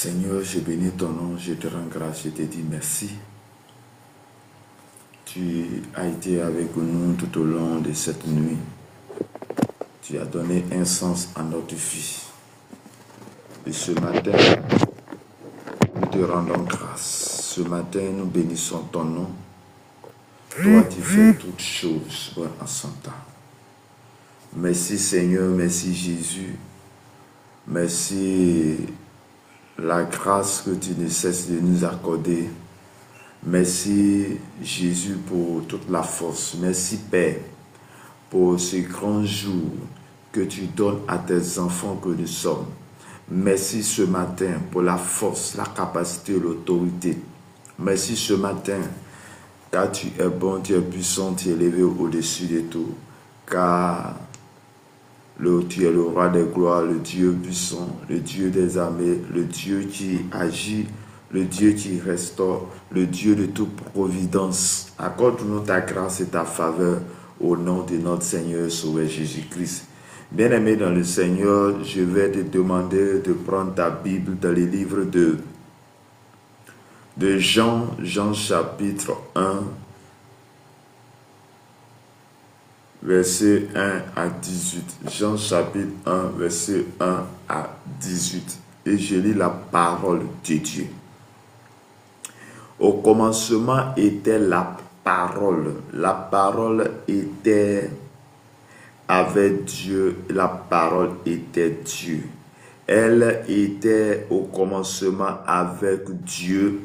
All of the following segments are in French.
Seigneur, je bénis ton nom, je te rends grâce, je te dis merci. Tu as été avec nous tout au long de cette nuit. Tu as donné un sens à notre vie. Et ce matin, nous te rendons grâce. Ce matin, nous bénissons ton nom. Toi, tu fais toutes choses en son temps. Merci Seigneur, merci Jésus. Merci la grâce que tu ne cesses de nous accorder. Merci Jésus pour toute la force. Merci Père pour ce grand jour que tu donnes à tes enfants que nous sommes. Merci ce matin pour la force, la capacité, l'autorité. Merci ce matin car tu es bon, tu es puissant, tu es élevé au-dessus de tout. Car tu es le roi des gloires, le Dieu puissant, le Dieu des armées, le Dieu qui agit, le Dieu qui restaure, le Dieu de toute providence. Accorde-nous ta grâce et ta faveur au nom de notre Seigneur Sauveur Jésus-Christ. Bien-aimé dans le Seigneur, je vais te demander de prendre ta Bible dans les livres de Jean chapitre 1, verset 1 à 18. Jean chapitre 1, verset 1 à 18. Et je lis la parole de Dieu. Au commencement était la parole. La parole était avec Dieu. La parole était Dieu. Elle était au commencement avec Dieu.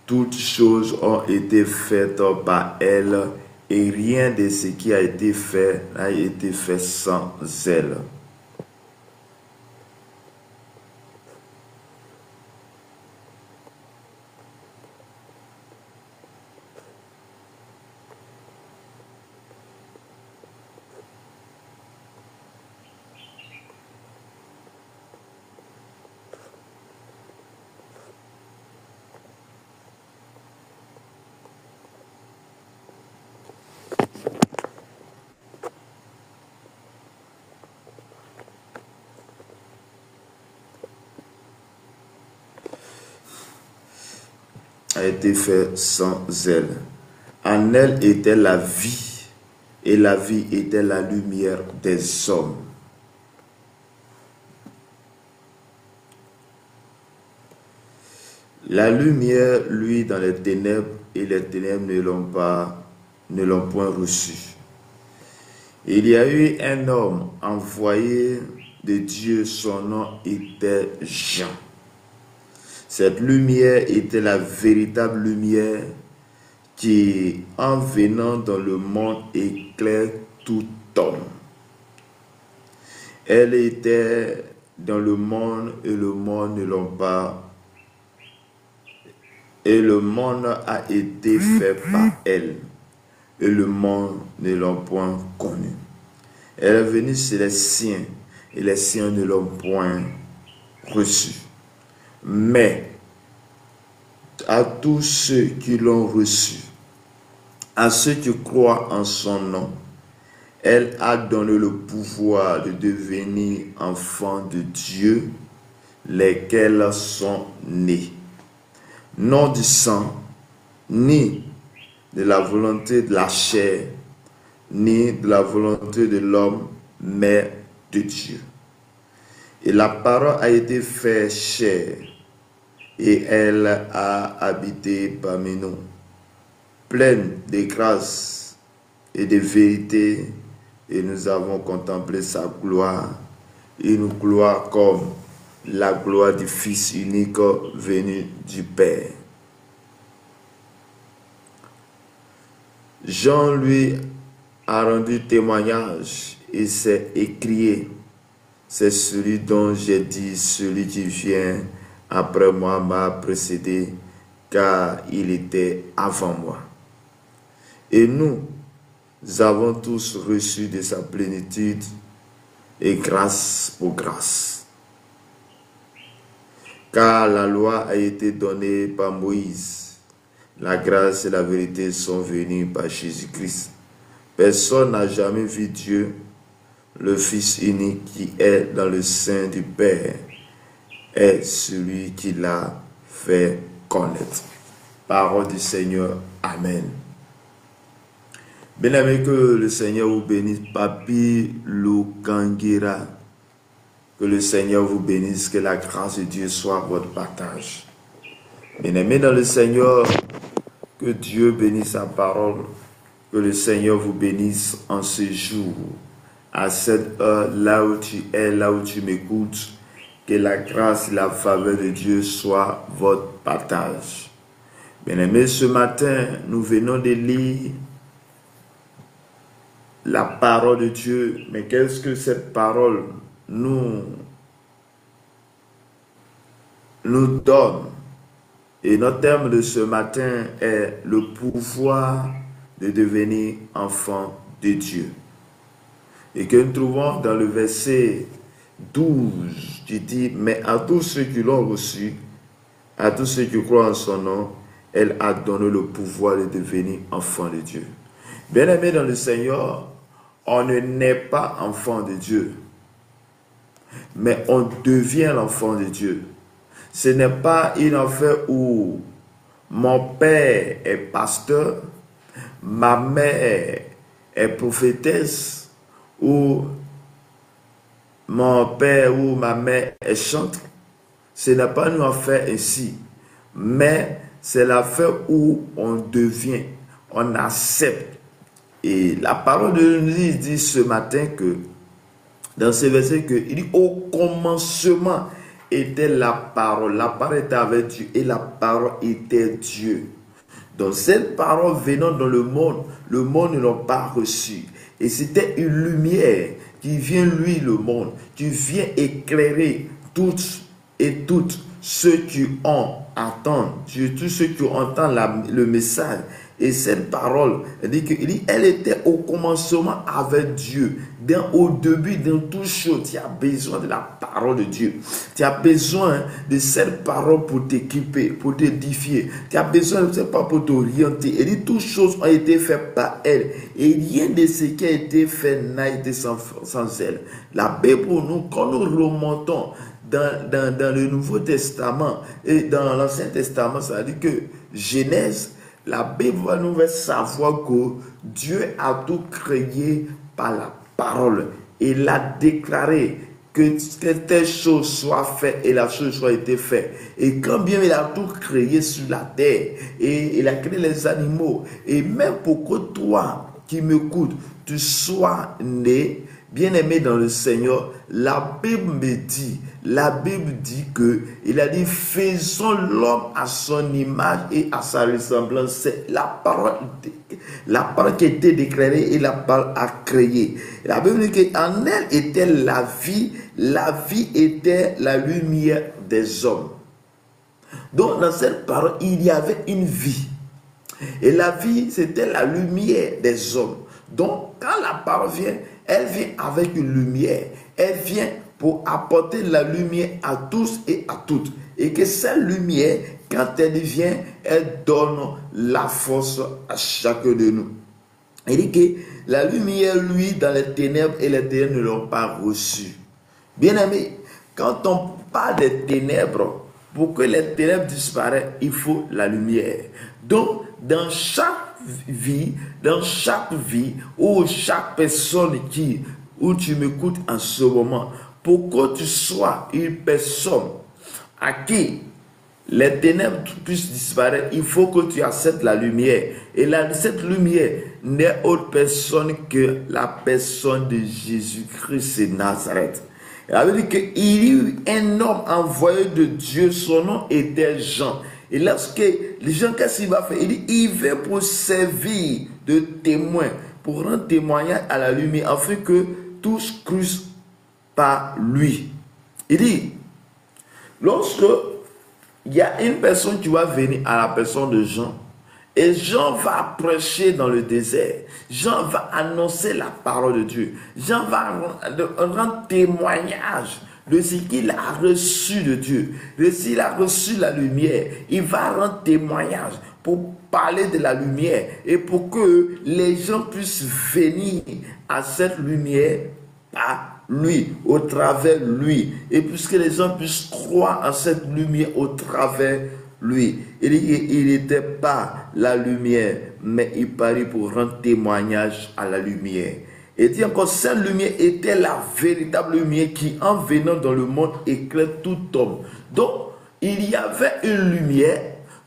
Toutes choses ont été faites par elle. Et rien de ce qui a été fait n'a été fait sans elle. A été fait sans elle. En elle était la vie, et la vie était la lumière des hommes. La lumière, lui, dans les ténèbres, et les ténèbres ne l'ont point reçu. Il y a eu un homme envoyé de Dieu, son nom était Jean. Cette lumière était la véritable lumière qui, en venant dans le monde, éclaire tout homme. Elle était dans le monde et le monde ne l'ont pas. Et le monde a été fait par elle et le monde ne l'ont point connue. Elle est venue chez les siens et les siens ne l'ont point reçue. Mais à tous ceux qui l'ont reçu, à ceux qui croient en son nom, elle a donné le pouvoir de devenir enfants de Dieu, lesquels sont nés, non du sang, ni de la volonté de la chair, ni de la volonté de l'homme, mais de Dieu. Et la parole a été faite chair, et elle a habité parmi nous, pleine de grâce et de vérité, et nous avons contemplé sa gloire, une gloire comme la gloire du Fils unique venu du Père. Jean lui a rendu témoignage et s'est écrié: c'est celui dont j'ai dit, celui qui vient après moi m'a précédé, car il était avant moi. Et nous avons tous reçu de sa plénitude et grâce pour grâce. Car la loi a été donnée par Moïse, la grâce et la vérité sont venues par Jésus-Christ. Personne n'a jamais vu Dieu, le Fils unique qui est dans le sein du Père, est celui qui l'a fait connaître. Parole du Seigneur. Amen. Bien-aimé, que le Seigneur vous bénisse. Papi Lukangira. Que le Seigneur vous bénisse. Que la grâce de Dieu soit votre partage. Bien-aimé dans le Seigneur, que Dieu bénisse sa parole. Que le Seigneur vous bénisse en ce jour. À cette heure, là où tu es, là où tu m'écoutes. Que la grâce et la faveur de Dieu soient votre partage. Bien-aimés, ce matin, nous venons de lire la parole de Dieu. Mais qu'est-ce que cette parole nous donne? Et notre thème de ce matin est le pouvoir de devenir enfant de Dieu. Et que nous trouvons dans le verset 12, qui dit, mais à tous ceux qui l'ont reçu, à tous ceux qui croient en son nom, elle a donné le pouvoir de devenir enfant de Dieu. Bien-aimés dans le Seigneur, on ne naît pas enfant de Dieu, mais on devient l'enfant de Dieu. Ce n'est pas une affaire où mon père est pasteur, ma mère est prophétesse, ou mon père ou ma mère est chanteur. Ce n'est pas une affaire ainsi, mais c'est l'affaire où on devient, on accepte. Et la parole de Dieu dit ce matin que, dans ce verset, il dit, au commencement était la parole était avec Dieu et la parole était Dieu. Donc cette parole venant dans le monde ne l'a pas reçue. Et c'était une lumière qui vient lui le monde, qui vient éclairer toutes ceux qui entendent Dieu, tous ceux qui entendent le message. Et cette parole, elle était au commencement avec Dieu. Au début, dans toute chose, tu as besoin de la parole de Dieu. Tu as besoin de cette parole pour t'équiper, pour t'édifier. Tu as besoin de cette parole pour t'orienter. Et toutes choses ont été faites par elle. Et rien de ce qui a été fait n'a été sans elle. La Bible pour nous, quand nous remontons dans le Nouveau Testament et dans l'Ancien Testament, ça veut dire que Genèse, la Bible va nous faire savoir que Dieu a tout créé par la parole. Il a déclaré que telle chose soit faite et la chose soit été faite. Et quand bien il a tout créé sur la terre, et il a créé les animaux, et même pour que toi qui m'écoutes, tu sois né, bien-aimé dans le Seigneur, la Bible dit que, il a dit, faisons l'homme à son image et à sa ressemblance. C'est la parole qui a été déclarée et la parole a créé. La Bible dit qu'en elle était la vie était la lumière des hommes. Donc dans cette parole, il y avait une vie. Et la vie, c'était la lumière des hommes. Donc quand la parole vient, elle vient avec une lumière. Elle vient pour apporter la lumière à tous et à toutes. Et que cette lumière, quand elle vient, elle donne la force à chacun de nous. Il dit que la lumière, lui, dans les ténèbres, et les ténèbres ne l'ont pas reçue. Bien aimé, quand on parle des ténèbres, pour que les ténèbres disparaissent, il faut la lumière. Donc, dans chaque vie, ou chaque personne où tu m'écoutes en ce moment, pour que tu sois une personne à qui les ténèbres puissent disparaître, il faut que tu acceptes la lumière. Et cette lumière n'est autre personne que la personne de Jésus-Christ de Nazareth. Il avait dit qu'il y eut un homme envoyé de Dieu, son nom était Jean. Et lorsque les gens, qu'est-ce qu'il va faire? Il dit, il vient pour servir de témoin, pour rendre témoignage à la lumière, afin que tous crussent par lui. Il dit, lorsque il y a une personne qui va venir à la personne de Jean, et Jean va prêcher dans le désert. Jean va annoncer la parole de Dieu. Jean va rendre témoignage de ce qu'il a reçu de Dieu, de ce qu'il a reçu la lumière. Il va rendre témoignage pour parler de la lumière et pour que les gens puissent venir à cette lumière par lui, au travers lui, et puisque les gens puissent croire en cette lumière au travers lui. Il n'était pas la lumière, mais il parut pour rendre témoignage à la lumière. Et dit encore, cette lumière était la véritable lumière qui, en venant dans le monde, éclaire tout homme. Donc, il y avait une lumière.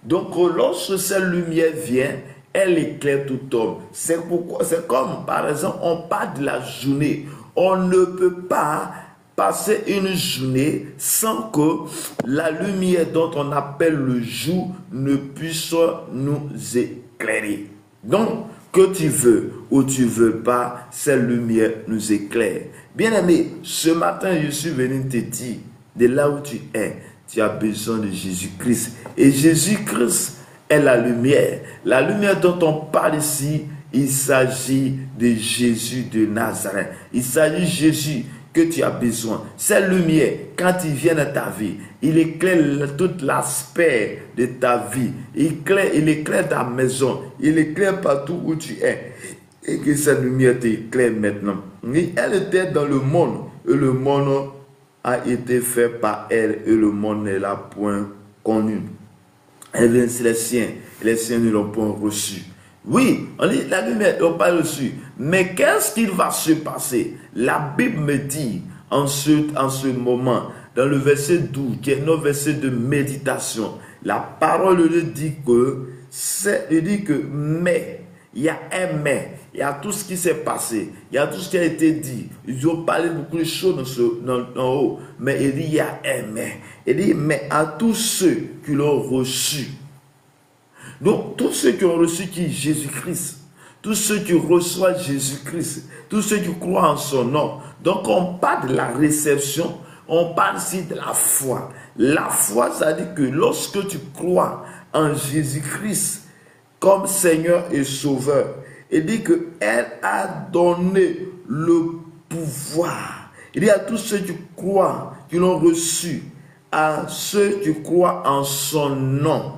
Donc, lorsque cette lumière vient, elle éclaire tout homme. C'est pourquoi, c'est comme, par exemple, on parle de la journée. On ne peut pas passer une journée sans que la lumière dont on appelle le jour ne puisse nous éclairer. Donc, que tu veux ou tu ne veux pas, cette lumière nous éclaire. Bien-aimé, ce matin, je suis venu te dire, de là où tu es, tu as besoin de Jésus-Christ. Et Jésus-Christ est la lumière. La lumière dont on parle ici, il s'agit de Jésus de Nazareth. Il s'agit de Jésus que tu as besoin. Cette lumière, quand il vient dans ta vie, il éclaire tout l'aspect de ta vie. Il éclaire ta maison. Il éclaire partout où tu es. Et que cette lumière t'éclaire maintenant. Elle était dans le monde. Et le monde a été fait par elle. Et le monde ne l'a point connu. Elle vient sur les siens. Les siens ne l'ont point reçu. Oui, on dit la lumière n'a pas reçu. Mais qu'est-ce qu'il va se passer? La Bible me dit en ce moment, dans le verset 12, qui est notre verset de méditation, la parole dit que mais, il y a un mais, il y a tout ce qui s'est passé, il y a tout ce qui a été dit. Ils ont parlé de beaucoup de choses en haut, mais il dit il y a un mais. Il dit mais à tous ceux qui l'ont reçu. Donc, tous ceux qui ont reçu qui Jésus-Christ, tous ceux qui reçoivent Jésus-Christ, tous ceux qui croient en son nom. Donc, on parle de la réception, on parle ici de la foi. La foi, ça dit que lorsque tu crois en Jésus-Christ comme Seigneur et Sauveur, il dit qu'elle a donné le pouvoir. Il dit à tous ceux qui croient, qui l'ont reçu, à ceux qui croient en son nom.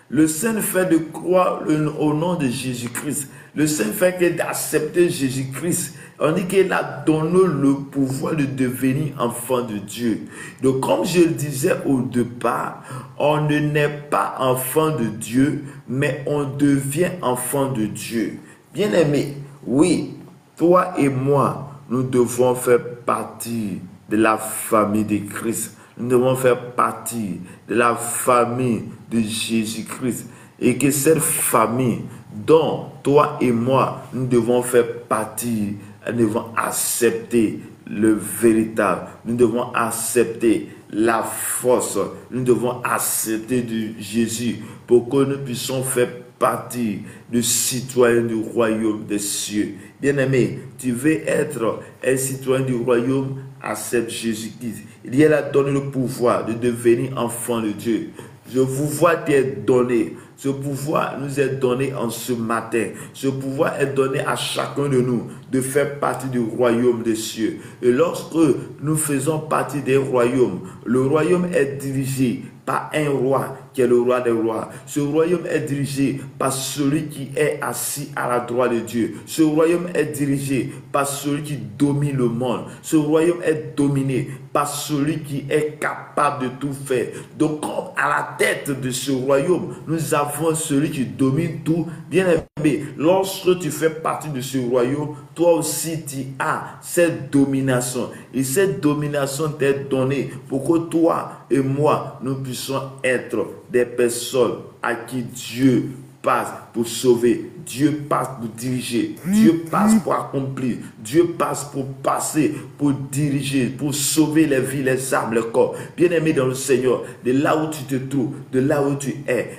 Le saint fait de croire au nom de Jésus-Christ. Le saint fait que d'accepter Jésus-Christ. On dit qu'il a donné le pouvoir de devenir enfant de Dieu. Donc, comme je le disais au départ, on ne naît pas enfant de Dieu, mais on devient enfant de Dieu. Bien-aimé, oui, toi et moi, nous devons faire partie de la famille de Christ. Nous devons faire partie de la famille de Jésus-Christ. Et que cette famille dont toi et moi, nous devons faire partie, nous devons accepter le véritable. Nous devons accepter la force. Nous devons accepter de Jésus pour que nous puissions faire partie de citoyens du royaume des cieux. Bien-aimé, tu veux être un citoyen du royaume, accepte Jésus-Christ. Il a donné le pouvoir de devenir enfant de Dieu. Ce pouvoir t'est donné. Ce pouvoir nous est donné en ce matin. Ce pouvoir est donné à chacun de nous de faire partie du royaume des cieux. Et lorsque nous faisons partie des royaumes, le royaume est dirigé par un roi qui est le roi des rois. Ce royaume est dirigé par celui qui est assis à la droite de Dieu. Ce royaume est dirigé par celui qui domine le monde. Ce royaume est dominé par celui qui est capable de tout faire. Donc, comme à la tête de ce royaume, nous avons celui qui domine tout. Bien aimé, lorsque tu fais partie de ce royaume, toi aussi tu as cette domination. Et cette domination t'est donnée pour que toi et moi, nous puissions être des personnes à qui Dieu passe pour sauver, Dieu passe pour diriger, Dieu passe pour accomplir, Dieu passe pour passer, pour diriger, pour sauver les vies, les âmes, les corps. Bien-aimé dans le Seigneur, de là où tu te trouves, de là où tu es,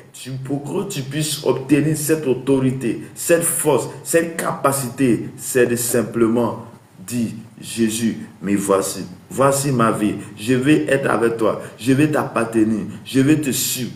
pour que tu puisses obtenir cette autorité, cette force, cette capacité, c'est de simplement dire: Jésus, mais voici ma vie, je vais être avec toi, je vais t'appartenir, je vais te suivre.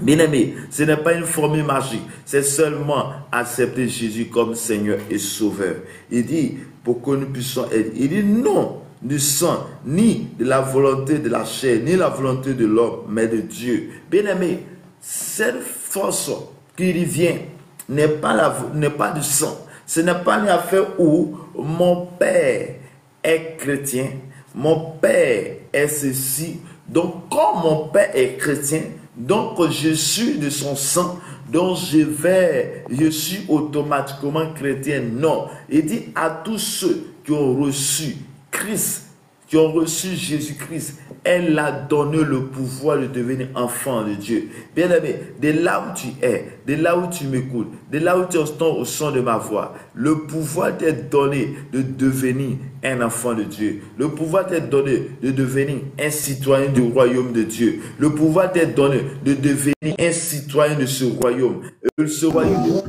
Bien-aimé, ce n'est pas une formule magique, c'est seulement accepter Jésus comme Seigneur et Sauveur. Il dit, pour que nous puissions être, il dit non du sang, ni de la volonté de la chair, ni la volonté de l'homme, mais de Dieu. Bien-aimé, cette force qui vient n'est pas du sang. Ce n'est pas une affaire où mon Père est chrétien, mon père est ceci. Donc, comme mon père est chrétien, donc je suis de son sang, donc je suis automatiquement chrétien. Non, il dit à tous ceux qui ont reçu Christ, qui ont reçu Jésus-Christ, elle a donné le pouvoir de devenir enfant de Dieu. Bien-aimé, de là où tu es, de là où tu m'écoutes, de là où tu entends au son de ma voix, le pouvoir t'est donné de devenir un enfant de Dieu. Le pouvoir t'est donné de devenir un citoyen du royaume de Dieu. Le pouvoir t'est donné de devenir un citoyen de ce royaume. Ce royaume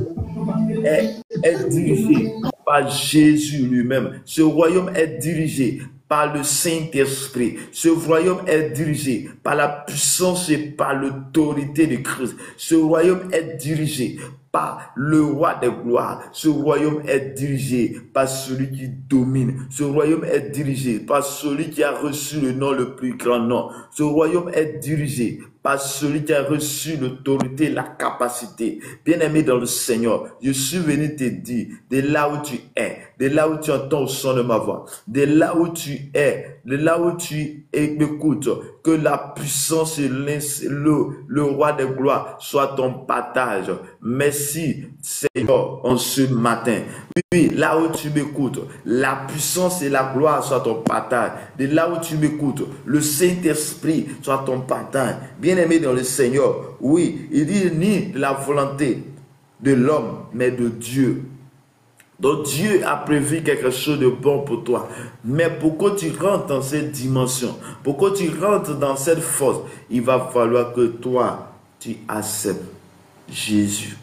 est dirigé par Jésus lui-même. Ce royaume est dirigé par le Saint-Esprit. Ce royaume est dirigé par la puissance et par l'autorité de Christ. Ce royaume est dirigé par le roi des gloires. Ce royaume est dirigé par celui qui domine. Ce royaume est dirigé par celui qui a reçu le nom le plus grand nom. Ce royaume est dirigé par celui qui a reçu l'autorité, la capacité. Bien-aimé dans le Seigneur, je suis venu te dire, de là où tu es, de là où tu entends le son de ma voix, de là où tu es, de là où tu écoutes, que la puissance et le roi des gloires soit ton partage. Merci Seigneur en ce matin. Oui, là où tu m'écoutes, la puissance et la gloire soient ton partage. De là où tu m'écoutes, le Saint-Esprit soit ton partage. Bien-aimé dans le Seigneur, oui, il dit ni de la volonté de l'homme, mais de Dieu. Donc Dieu a prévu quelque chose de bon pour toi. Mais pour que tu rentres dans cette dimension, pour que tu rentres dans cette force, il va falloir que toi, tu acceptes Jésus.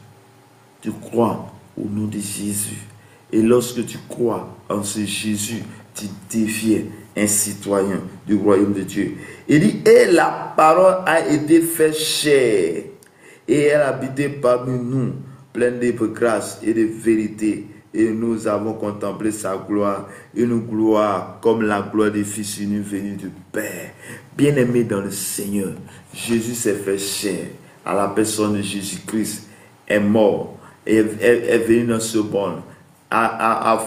Tu crois au nom de Jésus. Et lorsque tu crois en ce Jésus, tu deviens un citoyen du royaume de Dieu. Il dit, et la parole a été faite chair, et elle habitait parmi nous, pleine de grâce et de vérité. Et nous avons contemplé sa gloire, une gloire comme la gloire des fils unis venus du Père. Bien-aimé dans le Seigneur, Jésus s'est fait chair à la personne de Jésus-Christ, est mort, est venu dans ce monde, a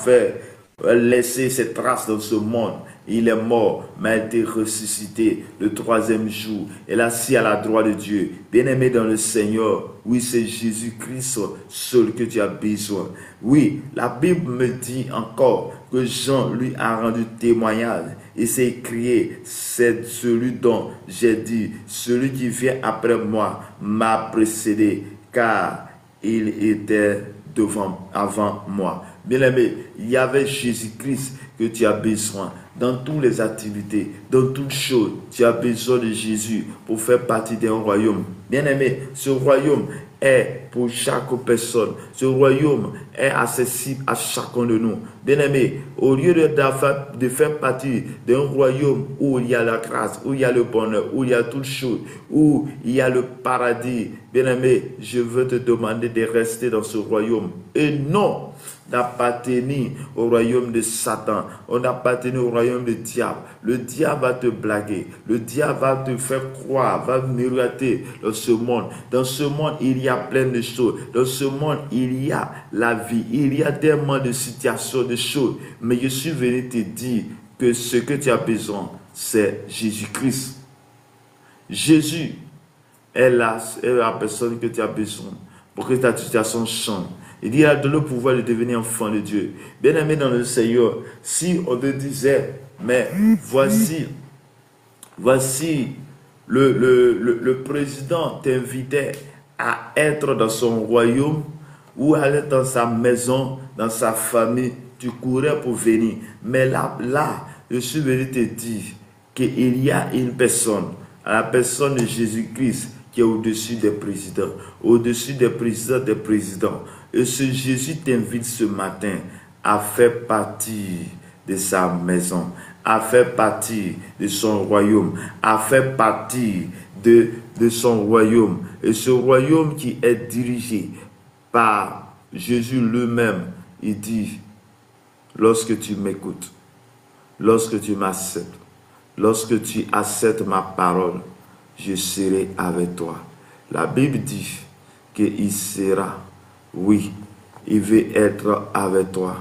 fait laisser ses traces dans ce monde. Il est mort, mais a été ressuscité le troisième jour. Et assis à la droite de Dieu. Bien-aimé dans le Seigneur, oui, c'est Jésus-Christ seul que tu as besoin. Oui, la Bible me dit encore que Jean lui a rendu témoignage. Et c'est écrit, c'est celui dont j'ai dit, celui qui vient après moi m'a précédé, car il était avant moi. Bien-aimé, il y avait Jésus-Christ que tu as besoin. Dans toutes les activités, dans toutes choses, tu as besoin de Jésus pour faire partie d'un royaume. Bien-aimé, ce royaume est pour chaque personne. Ce royaume est accessible à chacun de nous. Bien-aimé, au lieu de faire partie d'un royaume où il y a la grâce, où il y a le bonheur, où il y a toutes choses, où il y a le paradis, bien-aimé, je veux te demander de rester dans ce royaume. Et non d'appartenir au royaume de Satan. On appartient au royaume du diable. Le diable va te blaguer. Le diable va te faire croire, va miroiter dans ce monde. Dans ce monde, il y a plein de choses. Dans ce monde, il y a la vie. Il y a tellement de situations, de choses. Mais je suis venu te dire que ce que tu as besoin, c'est Jésus-Christ. Jésus est la personne que tu as besoin pour que ta situation change. Il dit, il a donné le pouvoir de devenir enfant de Dieu. Bien-aimé dans le Seigneur, si on te disait, mais voici le président t'invitait à être dans son royaume ou à aller dans sa maison, dans sa famille, tu courais pour venir. Mais là, je suis venu te dire qu'il y a une personne, la personne de Jésus-Christ, qui est au-dessus des présidents, au-dessus des présidents. Et ce Jésus t'invite ce matin à faire partie de sa maison, à faire partie de son royaume, à faire partie de son royaume. Et ce royaume qui est dirigé par Jésus lui-même, il dit, lorsque tu m'écoutes, lorsque tu m'acceptes, lorsque tu acceptes ma parole, je serai avec toi. La Bible dit qu'il sera, oui, il veut être avec toi.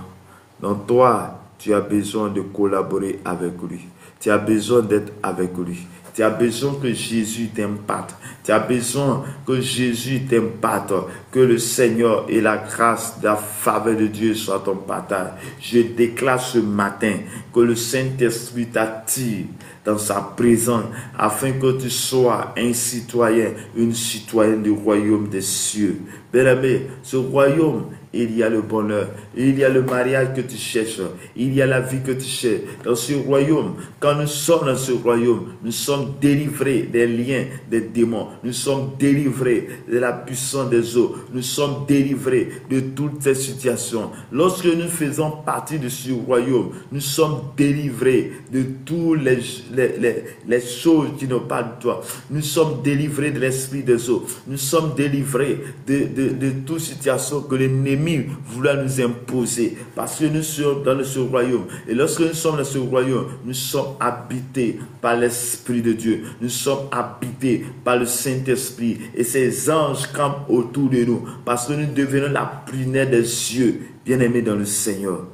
Donc toi, tu as besoin de collaborer avec lui. Tu as besoin d'être avec lui. Tu as besoin que Jésus t'impacte. Tu as besoin que Jésus t'impacte. Que le Seigneur et la grâce, la faveur de Dieu soient ton partage. Je déclare ce matin que le Saint-Esprit t'attire dans sa présence afin que tu sois un citoyen, une citoyenne du royaume des cieux. Bien-aimé, ce royaume, il y a le bonheur, il y a le mariage que tu cherches, il y a la vie que tu cherches. Dans ce royaume, quand nous sommes dans ce royaume, nous sommes délivrés des liens des démons, nous sommes délivrés de la puissance des eaux, nous sommes délivrés de toutes ces situations. Lorsque nous faisons partie de ce royaume, nous sommes délivrés de toutes les choses qui n'ont pas de toi. Nous sommes délivrés de l'esprit des eaux, nous sommes délivrés de toute situation que l'ennemi voulait nous imposer, parce que nous sommes dans ce royaume. Et lorsque nous sommes dans ce royaume, nous sommes habités par l'Esprit de Dieu, nous sommes habités par le Saint-Esprit, et ces anges campent autour de nous, parce que nous devenons la prunelle des yeux, bien-aimés dans le Seigneur.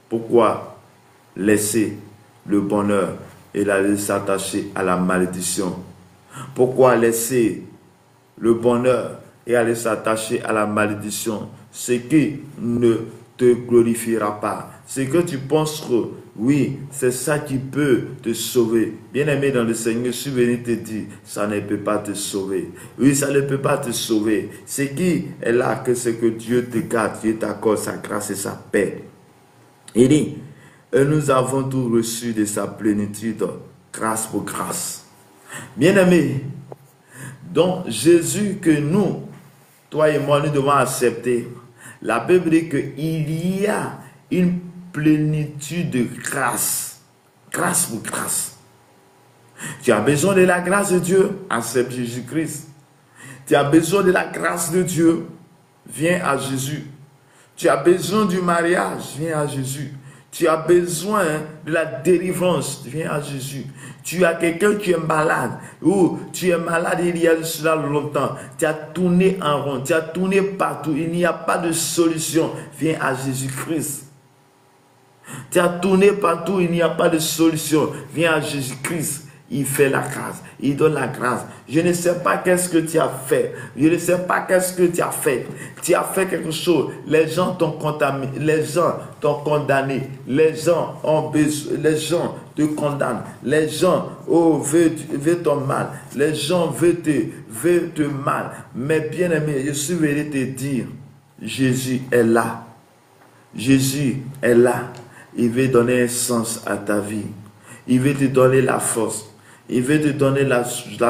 Pourquoi laisser le bonheur et aller s'attacher à la malédiction? Pourquoi laisser le bonheur et aller s'attacher à la malédiction? Ce qui ne te glorifiera pas. Ce que tu penses que, oui, c'est ça qui peut te sauver. Bien-aimé dans le Seigneur, je suis venu te dire, ça ne peut pas te sauver. Oui, ça ne peut pas te sauver. Ce qui est là, que c'est que Dieu te garde, Dieu t'accorde sa grâce et sa paix. Il dit, et nous avons tout reçu de sa plénitude, grâce pour grâce. Bien-aimé, donc Jésus que nous, toi et moi, nous devons accepter. La Bible dit qu'il y a une plénitude de grâce. Grâce pour grâce. Tu as besoin de la grâce de Dieu, accepte Jésus-Christ. Tu as besoin de la grâce de Dieu, viens à Jésus. Tu as besoin du mariage, viens à Jésus. Tu as besoin de la délivrance, viens à Jésus. Tu as quelqu'un qui est malade, ou tu es malade il y a cela longtemps, tu as tourné en rond, tu as tourné partout, il n'y a pas de solution, viens à Jésus-Christ. Tu as tourné partout, il n'y a pas de solution, viens à Jésus-Christ. Il fait la grâce, il donne la grâce. Je ne sais pas qu'est-ce que tu as fait. Je ne sais pas qu'est-ce que tu as fait. Tu as fait quelque chose. Les gens t'ont contaminé, les gens t'ont condamné. Les gens ont besoin, les gens te condamnent. Les gens veulent ton mal. Les gens veulent te mal. Mais bien aimé, je suis venu te dire, Jésus est là. Jésus est là. Il veut donner un sens à ta vie. Il veut te donner la force. Il veut te donner la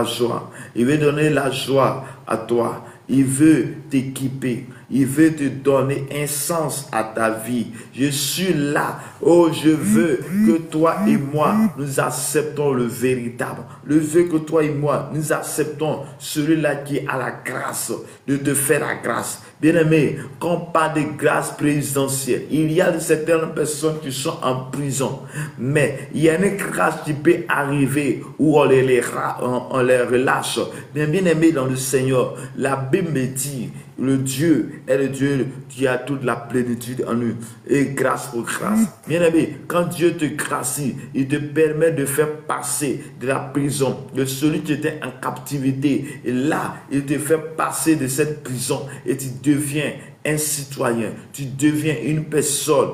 joie. Il veut donner la joie à toi. Il veut t'équiper. Il veut te donner un sens à ta vie. Je suis là. Oh, je veux que toi et moi, nous acceptons le véritable. Je veux que toi et moi, nous acceptons celui-là qui a la grâce de te faire la grâce. Bien-aimé, quand on parle de grâce présidentielle, il y a certaines personnes qui sont en prison, mais il y a une grâce qui peut arriver où on les relâche. Bien-aimé dans le Seigneur, la Bible me dit, le Dieu est le Dieu qui a toute la plénitude en nous. Et grâce pour grâce. Bien-aimé, quand Dieu te gracie, il te permet de faire passer de la prison, de celui qui était en captivité. Et là, il te fait passer de cette prison et tu deviens un citoyen, tu deviens une personne,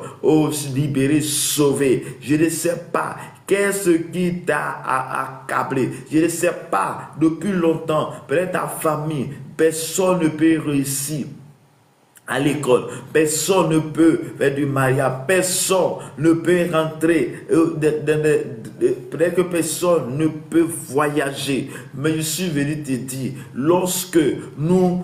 libérée, sauvée. Je ne sais pas qu'est-ce qui t'a accablé. Je ne sais pas depuis longtemps, peut-être ta famille, personne ne peut réussir à l'école, personne ne peut faire du mariage, personne ne peut rentrer, peut-être que personne ne peut voyager, mais je suis venu te dire, lorsque nous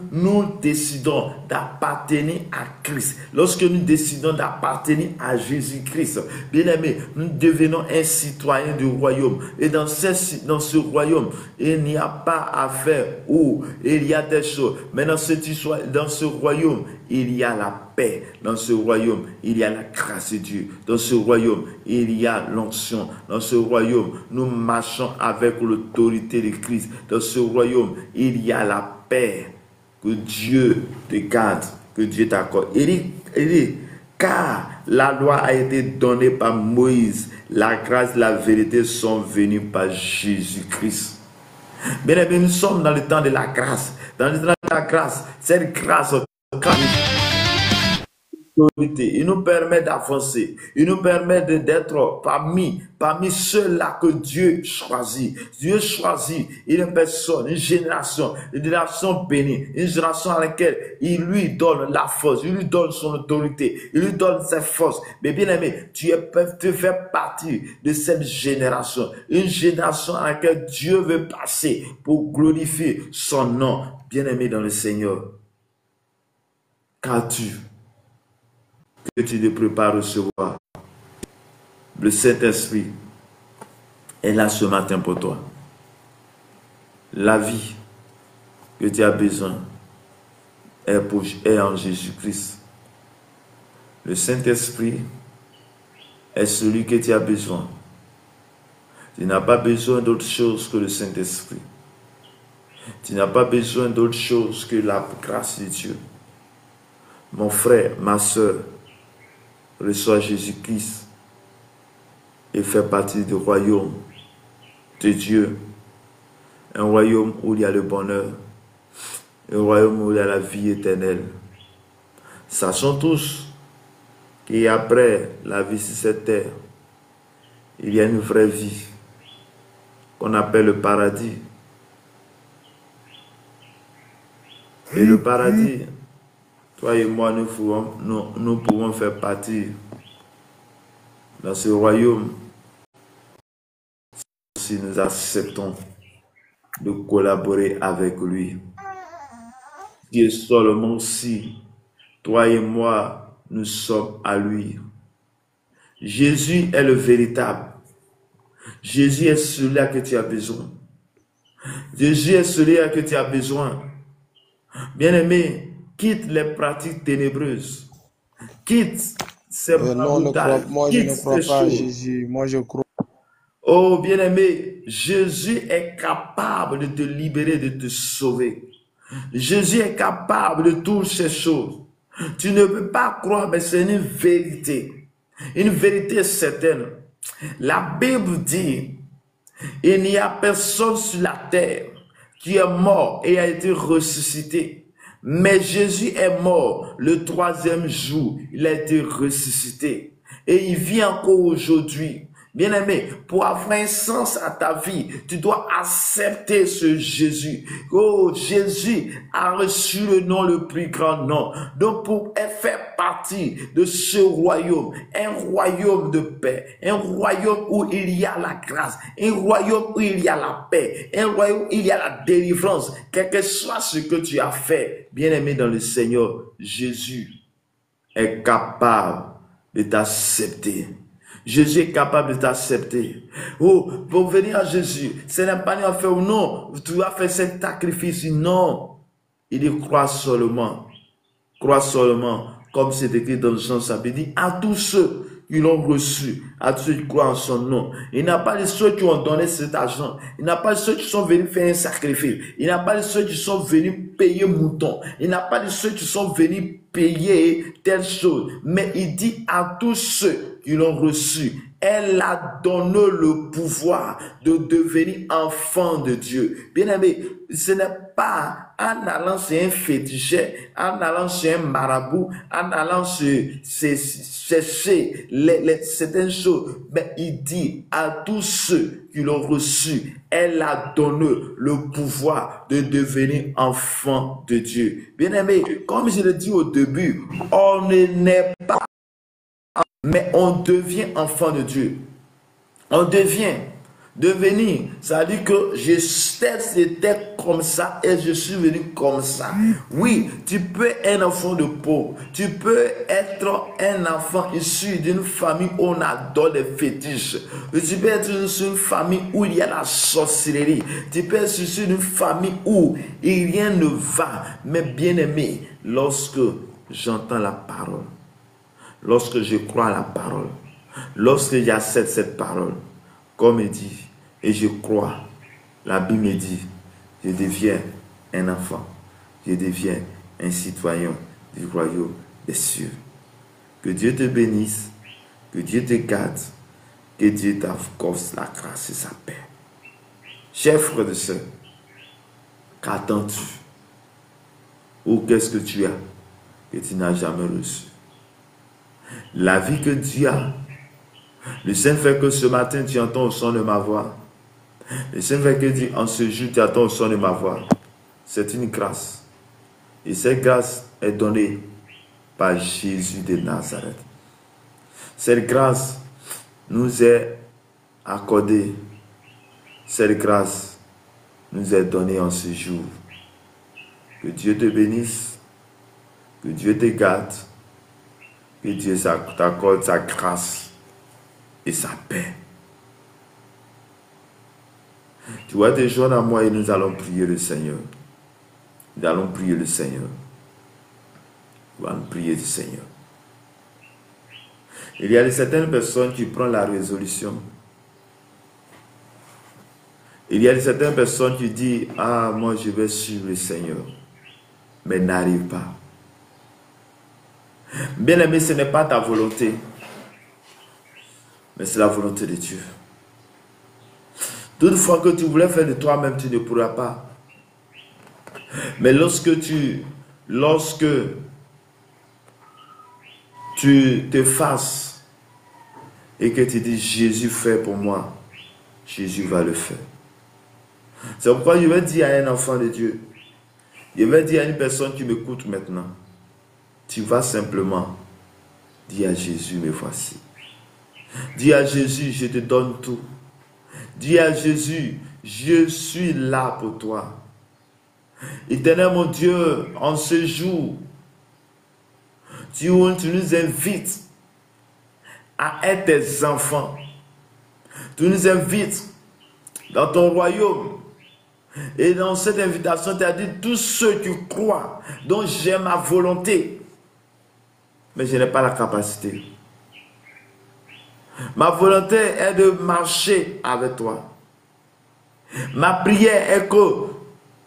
décidons d'appartenir à Christ, lorsque nous décidons d'appartenir à Jésus-Christ, bien aimé, nous devenons un citoyen du royaume, et dans ce royaume, il n'y a pas à faire où il y a des choses, mais dans ce royaume, il y a la paix. Dans ce royaume, il y a la grâce de Dieu. Dans ce royaume, il y a l'onction. Dans ce royaume, nous marchons avec l'autorité de Christ. Dans ce royaume, il y a la paix. Que Dieu te garde, que Dieu t'accorde. Il dit, Car la loi a été donnée par Moïse, la grâce et la vérité sont venues par Jésus-Christ. Bien aimé, nous sommes dans le temps de la grâce. Dans le temps de la grâce, cette grâce il nous permet d'avancer. Il nous permet d'être parmi ceux-là que Dieu choisit. Dieu choisit une personne, une génération bénie, une génération à laquelle il lui donne la force, il lui donne son autorité, il lui donne ses forces. Mais bien aimé, tu fais partie de cette génération, une génération à laquelle Dieu veut passer pour glorifier son nom. Bien aimé dans le Seigneur, qu'as-tu que tu te prépares à recevoir? Le Saint-Esprit est là ce matin pour toi. La vie que tu as besoin est en Jésus-Christ. Le Saint-Esprit est celui que tu as besoin. Tu n'as pas besoin d'autre chose que le Saint-Esprit. Tu n'as pas besoin d'autre chose que la grâce de Dieu. Mon frère, ma soeur, reçois Jésus-Christ et fais partie du royaume de Dieu. Un royaume où il y a le bonheur. Un royaume où il y a la vie éternelle. Sachons tous qu'après la vie sur cette terre, il y a une vraie vie qu'on appelle le paradis. Et le paradis, toi et moi, nous pouvons faire partie dans ce royaume si nous acceptons de collaborer avec lui. Et seulement si toi et moi, nous sommes à lui. Jésus est le véritable. Jésus est celui-là que tu as besoin. Jésus est celui-là que tu as besoin. Bien-aimé, quitte les pratiques ténébreuses. Quitte ces maraboutage. Moi, je ne crois pas à Jésus. Moi, je crois. Oh, bien-aimé, Jésus est capable de te libérer, de te sauver. Jésus est capable de toutes ces choses. Tu ne peux pas croire, mais c'est une vérité. Une vérité certaine. La Bible dit, il n'y a personne sur la terre qui est mort et a été ressuscité. Mais Jésus est mort le troisième jour. Il a été ressuscité. Et il vit encore aujourd'hui. Bien-aimé, pour avoir un sens à ta vie, tu dois accepter ce Jésus. Oh, Jésus a reçu le nom, le plus grand nom. Donc, pour faire partie de ce royaume, un royaume de paix, un royaume où il y a la grâce, un royaume où il y a la paix, un royaume où il y a la délivrance, quel que soit ce que tu as fait, bien-aimé dans le Seigneur, Jésus est capable de t'accepter. Jésus est capable de t'accepter. Oh, pour venir à Jésus, ce n'est pas à faire ou non, tu vas faire cet sacrifice. Non, il dit crois seulement, comme c'est écrit dans Jean chapitre, il dit à tous ceux qui l'ont reçu, à tous ceux qui croient en son nom. Il n'a pas de ceux qui ont donné cet argent, il n'a pas de ceux qui sont venus faire un sacrifice, il n'a pas de ceux qui sont venus payer mouton, il n'a pas de ceux qui sont venus payer telle chose, mais il dit à tous ceux qui l'ont reçu, elle a donné le pouvoir de devenir enfant de Dieu. Bien aimé, ce n'est pas en allant chez un féticheur, en allant chez un marabout, en allant chercher certaines choses, mais il dit à tous ceux qui l'ont reçu, elle a donné le pouvoir de devenir enfant de Dieu. Bien aimé, comme je l'ai dit au début, on n'est pas, mais on devient enfant de Dieu. On devient. Devenir, ça veut dire que j'étais comme ça et je suis venu comme ça. Oui, tu peux être un enfant de pauvre. Tu peux être un enfant issu d'une famille où on adore les fétiches. Tu peux être issu d'une famille où il y a la sorcellerie. Tu peux être issu d'une famille où rien ne va. Mais bien aimé, lorsque j'entends la parole, lorsque je crois à la parole, lorsque j'accepte cette parole, comme il dit, et je crois, la Bible me dit, je deviens un enfant, je deviens un citoyen du royaume des cieux. Que Dieu te bénisse, que Dieu te garde, que Dieu t'accorde la grâce et sa paix. Chers frères et sœurs, qu'attends-tu? Ou qu'est-ce que tu as que tu n'as jamais reçu? La vie que Dieu a, le simple fait que ce matin tu entends au son de ma voix, le simple fait que en ce jour tu entends au son de ma voix, c'est une grâce. Et cette grâce est donnée par Jésus de Nazareth. Cette grâce nous est accordée. Cette grâce nous est donnée en ce jour. Que Dieu te bénisse, que Dieu te garde, que Dieu t'accorde sa grâce et sa paix. Tu vois, te joindre à moi et nous allons prier le Seigneur. Nous allons prier le Seigneur. Nous allons prier le Seigneur. Il y a certaines personnes qui prennent la résolution. Il y a certaines personnes qui disent, ah, moi je vais suivre le Seigneur, mais n'arrive pas. Bien-aimé, ce n'est pas ta volonté, mais c'est la volonté de Dieu. Toutefois que tu voulais faire de toi-même, tu ne pourras pas. Mais lorsque tu te fasses et que tu dis Jésus fait pour moi, Jésus va le faire. C'est pourquoi je vais dire à un enfant de Dieu, je vais dire à une personne qui m'écoute maintenant, tu vas simplement dire à Jésus, me voici. Dis à Jésus, je te donne tout. Dis à Jésus, je suis là pour toi. Éternel mon Dieu, en ce jour, tu nous invites à être tes enfants. Tu nous invites dans ton royaume. Et dans cette invitation, tu as dit, tous ceux qui croient, dont j'ai ma volonté, mais je n'ai pas la capacité. Ma volonté est de marcher avec toi. Ma prière est que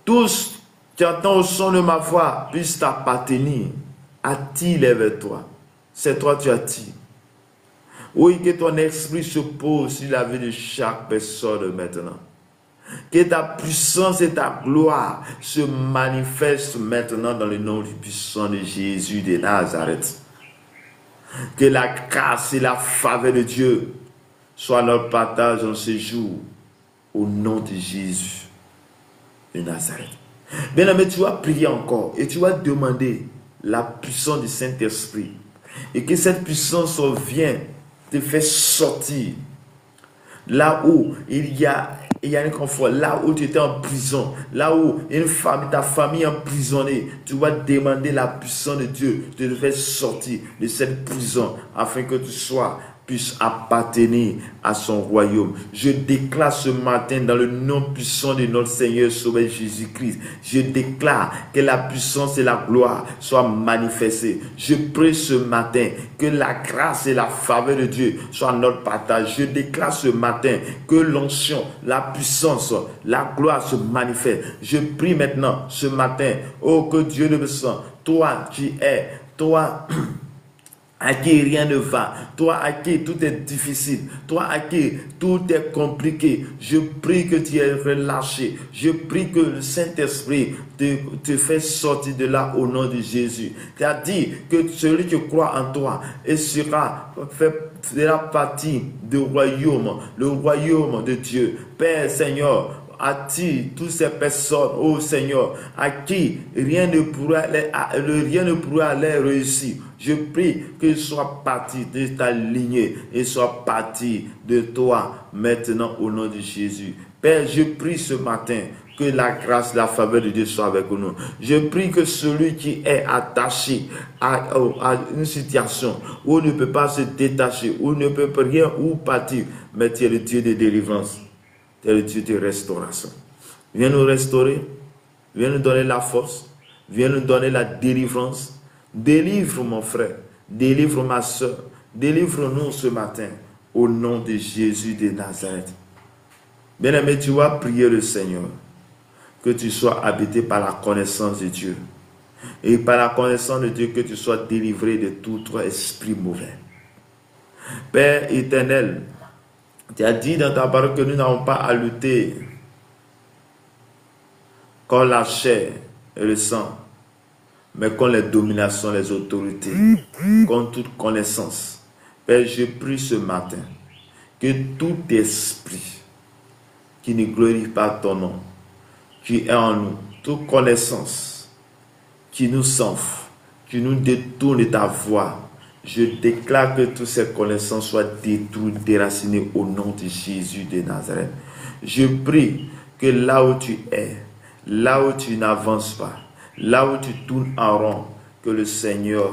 tous qui entendent au son de ma voix puissent t'appartenir. Attire vers toi. C'est toi tu attires. Oui, que ton esprit se pose sur la vie de chaque personne maintenant. Que ta puissance et ta gloire se manifestent maintenant dans le nom du puissant de Jésus de Nazareth. Que la grâce et la faveur de Dieu soient notre partage en ce jour au nom de Jésus de Nazareth. Bien-aimé, tu vas prier encore et tu vas demander la puissance du Saint-Esprit et que cette puissance vienne te faire sortir là où il y a un confort, là où tu étais en prison, là où ta famille est emprisonnée, tu vas demander la puissance de Dieu de te faire sortir de cette prison afin que tu puisses appartenir à son royaume. Je déclare ce matin dans le nom puissant de notre Seigneur Sauveur Jésus-Christ, je déclare que la puissance et la gloire soient manifestées. Je prie ce matin que la grâce et la faveur de Dieu soient notre partage. Je déclare ce matin que l'onction, la puissance, la gloire se manifeste. Je prie maintenant ce matin, oh que Dieu le sang, toi qui es, toi à qui rien ne va, toi à qui tout est difficile, toi à qui tout est compliqué, je prie que tu es relâché, je prie que le Saint-Esprit te fait sortir de là au nom de Jésus. Tu as dit que celui qui croit en toi et fera partie du royaume, le royaume de Dieu. Père Seigneur, attire toutes ces personnes, oh Seigneur, à qui rien ne pourra les réussir. Je prie qu'ils soient partis de ta lignée et soient partis de toi maintenant au nom de Jésus. Père, je prie ce matin que la grâce, la faveur de Dieu soit avec nous. Je prie que celui qui est attaché à une situation où il ne peut pas se détacher, où il ne peut rien ou partir, mais tu es le Dieu de délivrance. Tu es le Dieu de restauration. Viens nous restaurer, viens nous donner la force, viens nous donner la délivrance. Délivre mon frère, délivre ma soeur, délivre-nous ce matin au nom de Jésus de Nazareth. Bien-aimé, tu vas prier le Seigneur, que tu sois habité par la connaissance de Dieu. Et par la connaissance de Dieu, que tu sois délivré de tout esprit mauvais. Père éternel, tu as dit dans ta parole que nous n'avons pas à lutter contre la chair et le sang, mais contre les dominations, les autorités, contre toute connaissance. Père, je prie ce matin que tout esprit qui ne glorifie pas ton nom, qui est en nous, toute connaissance qui nous s'enfle, qui nous détourne de ta voix, je déclare que toutes ces connaissances soient détruites, déracinées au nom de Jésus de Nazareth. Je prie que là où tu es, là où tu n'avances pas, là où tu tournes en rond, que le Seigneur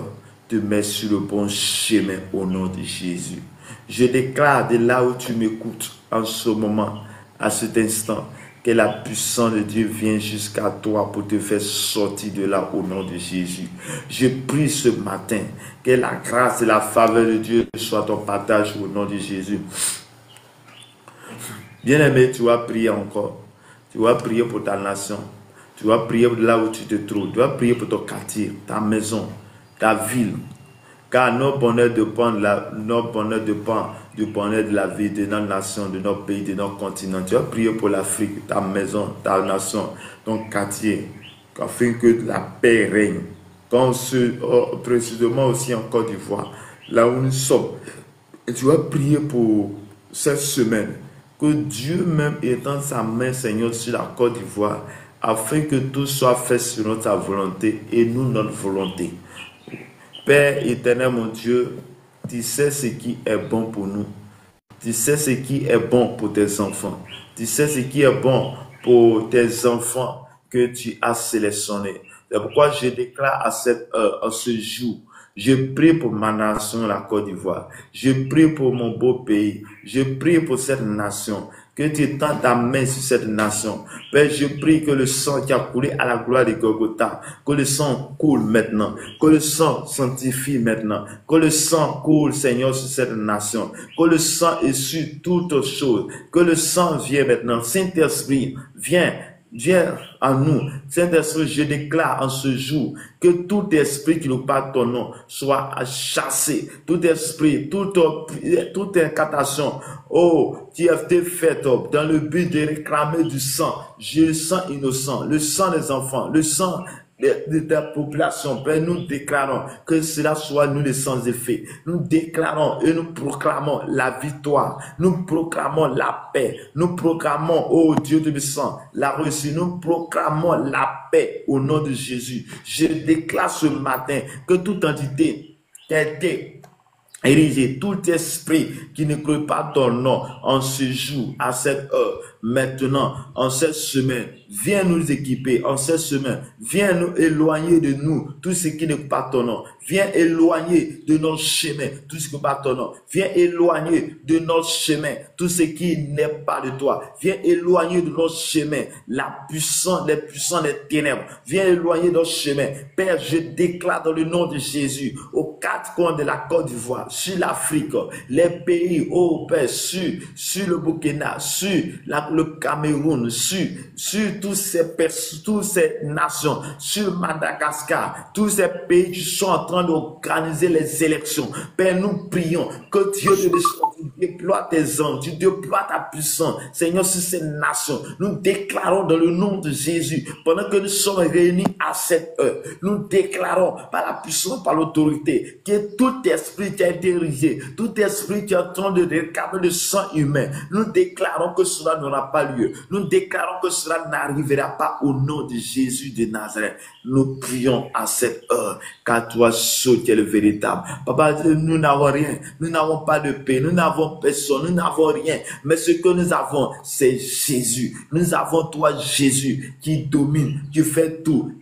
te met sur le bon chemin au nom de Jésus. Je déclare de là où tu m'écoutes en ce moment, à cet instant, que la puissance de Dieu vienne jusqu'à toi pour te faire sortir de là au nom de Jésus. Je prie ce matin que la grâce et la faveur de Dieu soient ton partage au nom de Jésus. Bien-aimé, tu vas prier encore. Tu vas prier pour ta nation. Tu vas prier là où tu te trouves. Tu vas prier pour ton quartier, ta maison, ta ville. Car notre bonheur dépend du bonheur de la vie de notre nation, de notre pays, de notre continent. Tu vas prier pour l'Afrique, ta maison, ta nation, ton quartier, afin que la paix règne. Précisément aussi en Côte d'Ivoire, là où nous sommes. Et tu vas prier pour cette semaine, que Dieu même étende sa main, Seigneur, sur la Côte d'Ivoire, afin que tout soit fait selon ta volonté et nous notre volonté. Père éternel, mon Dieu, tu sais ce qui est bon pour nous. Tu sais ce qui est bon pour tes enfants. Tu sais ce qui est bon pour tes enfants que tu as sélectionnés. C'est pourquoi je déclare à cette heure, à ce jour, je prie pour ma nation, la Côte d'Ivoire. Je prie pour mon beau pays. Je prie pour cette nation. Que tu étendes ta main sur cette nation. Père, je prie que le sang qui a coulé à la gloire de Golgotha, que le sang coule maintenant, que le sang sanctifie maintenant, que le sang coule, Seigneur, sur cette nation, que le sang est sur toutes choses, que le sang vienne maintenant. Saint-Esprit, viens à nous. Saint-Esprit, je déclare en ce jour que tout esprit qui nous parle ton nom soit chassé. Tout esprit, toute incantation, qui a été faite dans le but de réclamer du sang. Le sang innocent, le sang des enfants, le sang de ta population. Père, nous déclarons que cela soit nous les sans effet. Nous déclarons et nous proclamons la victoire. Nous proclamons la paix. Nous proclamons, oh Dieu de puissant, la réussite. Nous proclamons la paix au nom de Jésus. Je déclare ce matin que toute entité qui a été érigé, tout esprit qui ne croit pas ton nom en ce jour, à cette heure, maintenant, en cette semaine, viens nous équiper, en cette semaine, viens nous éloigner de nous, tout ce qui n'est pas ton nom, viens éloigner de notre chemin, tout ce qui n'est pas ton nom, viens éloigner de notre chemin, tout ce qui n'est pas de toi, viens éloigner de notre chemin, les puissants des ténèbres, viens éloigner de notre chemin. Père, je déclare dans le nom de Jésus, aux quatre coins de la Côte d'Ivoire, sur l'Afrique, les pays, oh Père, sur le Burkina, sur le Cameroun, sur toutes ces nations, sur Madagascar, tous ces pays qui sont en train d'organiser les élections. Père, nous prions que Dieu tu déploies tes anges, tu déploies ta puissance, Seigneur, sur ces nations. Nous déclarons dans le nom de Jésus, pendant que nous sommes réunis à cette heure, nous déclarons par la puissance, par l'autorité, que tout esprit qui a été érigé, tout esprit qui est en train de réclamer le sang humain, nous déclarons que cela n'aura pas lieu. Nous déclarons que cela n'arrivera pas au nom de Jésus de Nazareth. Nous prions à cette heure, car toi seul qui es le véritable. Papa, nous n'avons rien, nous n'avons pas de paix, nous n'avons personne, nous n'avons rien. Mais ce que nous avons, c'est Jésus. Nous avons toi, Jésus, qui domine, qui fait tout,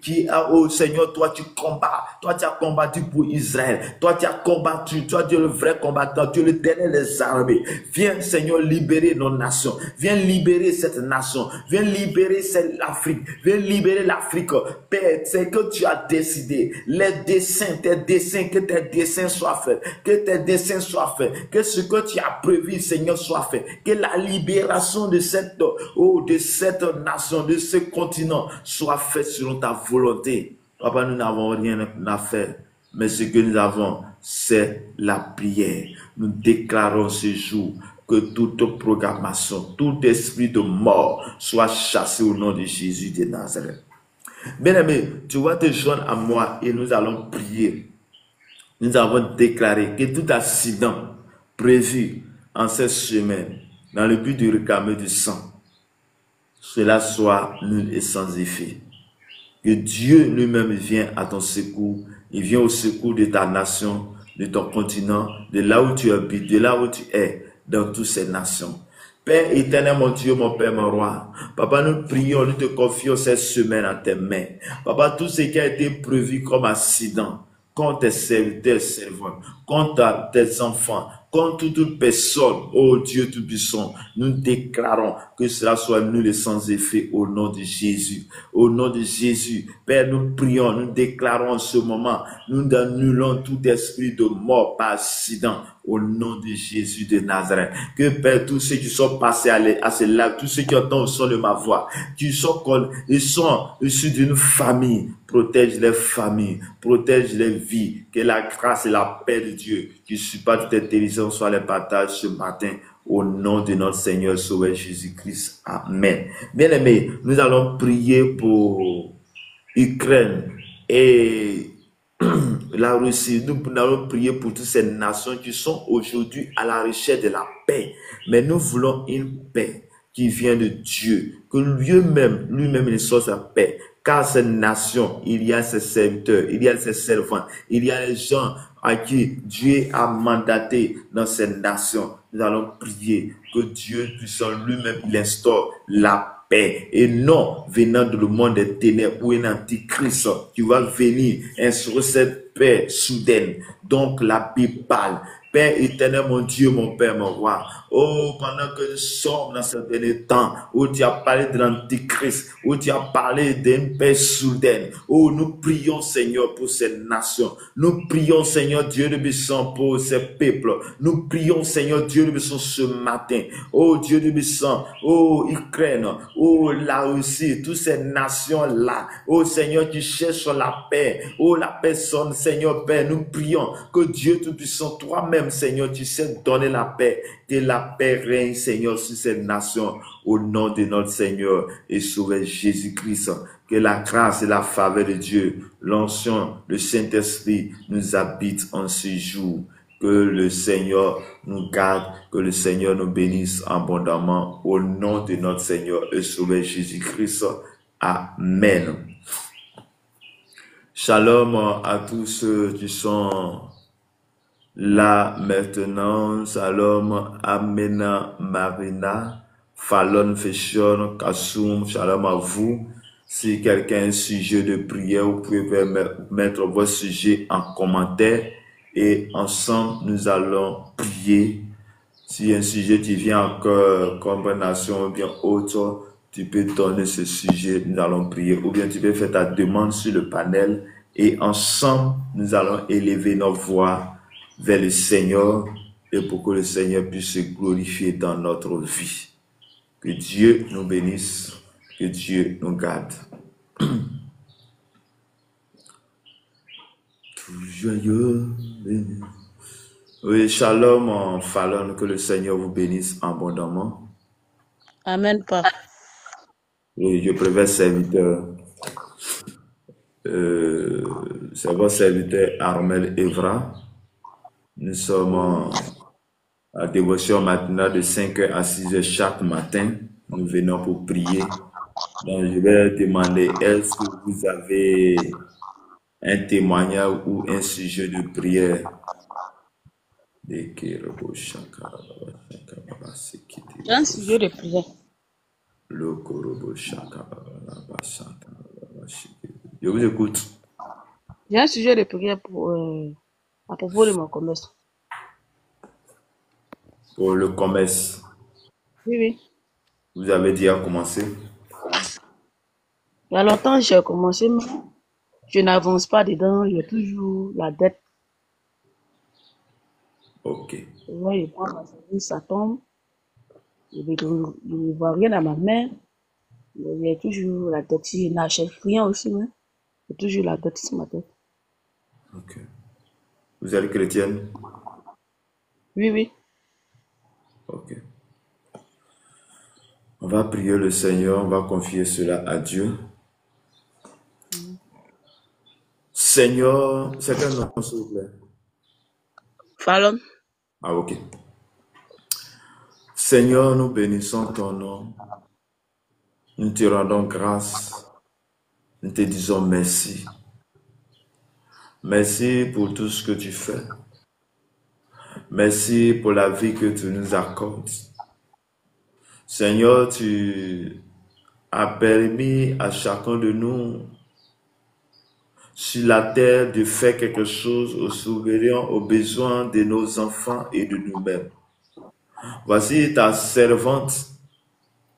oh Seigneur, toi tu combats, toi tu as combattu pour Israël, toi tu as combattu, toi tu es le vrai combattant, tu es le dernier des armées. Viens, Seigneur, libérer nos nations, viens libérer cette nation, viens libérer l'Afrique, viens libérer l'Afrique. Père, c'est que tu as décidé, les desseins, que tes desseins soient faits, que tes desseins soient faits, que ce que tu as prévu, Seigneur, soit fait, que la libération de cette nation, de ce continent soit faite selon ta volonté. Papa, nous n'avons rien à faire. Mais ce que nous avons, c'est la prière. Nous déclarons ce jour que toute programmation, tout esprit de mort soit chassé au nom de Jésus de Nazareth. Bien-aimé, tu vas te joindre à moi et nous allons prier. Nous avons déclaré que tout accident prévu en cette semaine, dans le but de réclamer du sang, cela soit nul et sans effet. Que Dieu lui-même vient à ton secours, il vient au secours de ta nation, de ton continent, de là où tu habites, de là où tu es, dans toutes ces nations. Père éternel, mon Dieu, mon Père, mon roi, Papa, nous prions, nous te confions cette semaine à tes mains. Papa, tout ce qui a été prévu comme accident, contre tes serviteurs, servants, contre tes enfants, contre toute personne, oh Dieu Tout-Puissant, nous déclarons que cela soit nul et sans effet au nom de Jésus. Au nom de Jésus, Père, nous prions, nous déclarons en ce moment, nous annulons tout esprit de mort par accident au nom de Jésus de Nazareth. Que Père, tous ceux qui sont passés à ce live, tous ceux qui entendent le son de ma voix, ils sont issus d'une famille, protège les familles, protège les vies, que la grâce et la paix de Dieu qui supplie toute intelligence soit les partages ce matin au nom de notre Seigneur Sauveur Jésus-Christ. Amen. Bien-aimés, nous allons prier pour Ukraine et la Russie. Nous allons prier pour toutes ces nations qui sont aujourd'hui à la recherche de la paix. Mais nous voulons une paix qui vient de Dieu, que lui-même il soit sa paix. Car ces nations, il y a ses serviteurs, il y a ses servants, il y a les gens à qui Dieu a mandaté dans ces nations. Nous allons prier que Dieu puissant lui-même, il instaure la paix et non venant de le monde des ténèbres ou un antichrist qui va venir instaurer cette paix soudaine. Donc la Bible parle. Père éternel, mon Dieu, mon Père, mon roi. Oh, pendant que nous sommes dans ce dernier temps, où tu as parlé de l'Antichrist, où tu as parlé d'une paix soudaine, oh, nous prions, Seigneur, pour ces nations. Nous prions, Seigneur, Dieu de puissant, pour ces peuples. Nous prions, Seigneur, Dieu de puissant, ce matin. Oh, Dieu de puissant, oh, Ukraine, oh, la Russie, toutes ces nations-là. Oh, Seigneur, qui cherchent la paix. Oh, la personne, Seigneur, Père, nous prions que Dieu Tout-Puissant, toi-même, Seigneur, tu sais donner la paix, que la paix règne, Seigneur, sur cette nation, au nom de notre Seigneur et Sauveur Jésus-Christ. Que la grâce et la faveur de Dieu, l'onction, le Saint-Esprit nous habitent en ce jour. Que le Seigneur nous garde, que le Seigneur nous bénisse abondamment, au nom de notre Seigneur et Sauveur Jésus-Christ. Amen. Shalom à tous ceux qui sont là maintenant. Shalom Amena Marina, Fallon Fashion, Kassoum, shalom à vous. Si quelqu'un a un sujet de prière, vous pouvez mettre votre sujet en commentaire et ensemble nous allons prier. Si un sujet qui vient encore, compréhension ou bien autre, tu peux donner ce sujet, nous allons prier. Ou bien tu peux faire ta demande sur le panel et ensemble nous allons élever nos voix vers le Seigneur et pour que le Seigneur puisse se glorifier dans notre vie. Que Dieu nous bénisse, que Dieu nous garde. Tout joyeux. Oui, shalom, Fallon, que le Seigneur vous bénisse abondamment. Amen, Papa. Oui, je préfère serviteur. C'est votre serviteur Armel Evra. Nous sommes à dévotion matinale de 5h à 6h chaque matin. Nous venons pour prier. Donc, je vais demander, est-ce que vous avez un témoignage ou un sujet de prière? J'ai un sujet de prière. Je vous écoute. J'ai un sujet de prière à propos de mon commerce. Pour le commerce. Oui, oui. Vous avez déjà commencé? Il y a longtemps, j'ai commencé, mais je n'avance pas dedans. Il y a toujours la dette. Ok. Je prends ma service, ça tombe. Je ne vois rien à ma main. Il y a toujours la dette. Je n'achète rien aussi. Hein. J'ai toujours la tête sur ma tête. Ok. Vous êtes chrétienne? Oui, oui. Ok. On va prier le Seigneur, on va confier cela à Dieu. Seigneur, c'est quel nom, s'il vous plaît? Fallon. Ah, ok. Seigneur, nous bénissons ton nom. Nous te rendons grâce. Nous te disons merci. Merci pour tout ce que tu fais. Merci pour la vie que tu nous accordes. Seigneur, tu as permis à chacun de nous sur la terre de faire quelque chose au souvenir, aux besoins de nos enfants et de nous-mêmes. Voici ta servante,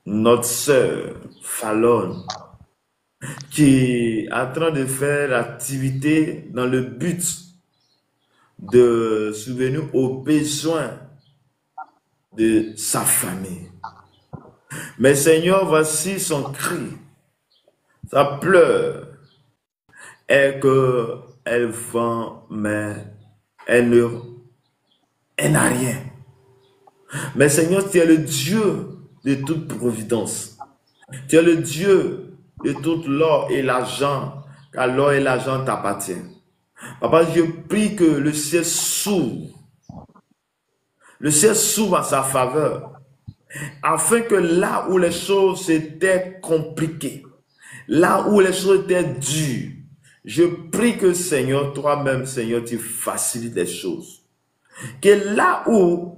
notre sœur Fallon, qui est en train de faire l'activité dans le but de subvenir aux besoins de sa famille. Mais Seigneur, voici son cri, sa pleure, est qu'elle vend, mais elle n'a rien. Mais Seigneur, tu es le Dieu de toute providence. Tu es le Dieu de tout l'or et l'argent, car l'or et l'argent t'appartiennent. Papa, je prie que le ciel s'ouvre. Le ciel s'ouvre à sa faveur, afin que là où les choses étaient compliquées, là où les choses étaient dures, je prie que Seigneur, toi-même, Seigneur, tu facilites les choses. Que là où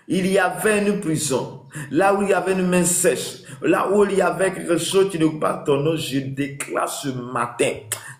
il y avait une prison, là où il y avait une main sèche, là où il y avait quelque chose qui ne pas ton nom, je déclare ce matin,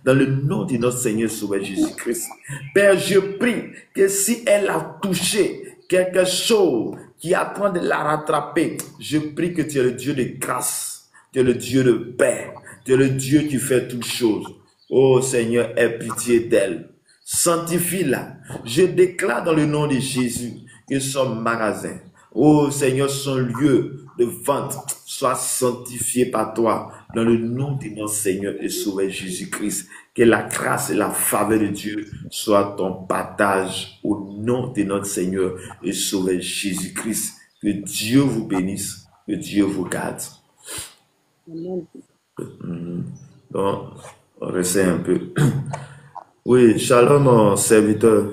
dans le nom de notre Seigneur Sauveur Jésus-Christ. Père, je prie que si elle a touché quelque chose qui attend de la rattraper, je prie que tu es le Dieu de grâce, tu es le Dieu de paix, tu es le Dieu qui fait toutes choses. Oh Seigneur, aie pitié d'elle. Sanctifie-la. Je déclare dans le nom de Jésus que son magasin, oh Seigneur, son lieu de vente soit sanctifié par toi dans le nom de notre Seigneur et Sauveur Jésus-Christ. Que la grâce et la faveur de Dieu soient ton partage au nom de notre Seigneur et Sauveur Jésus-Christ. Que Dieu vous bénisse, que Dieu vous garde. Amen. Donc, on reste un peu. Oui, shalom, mon serviteur.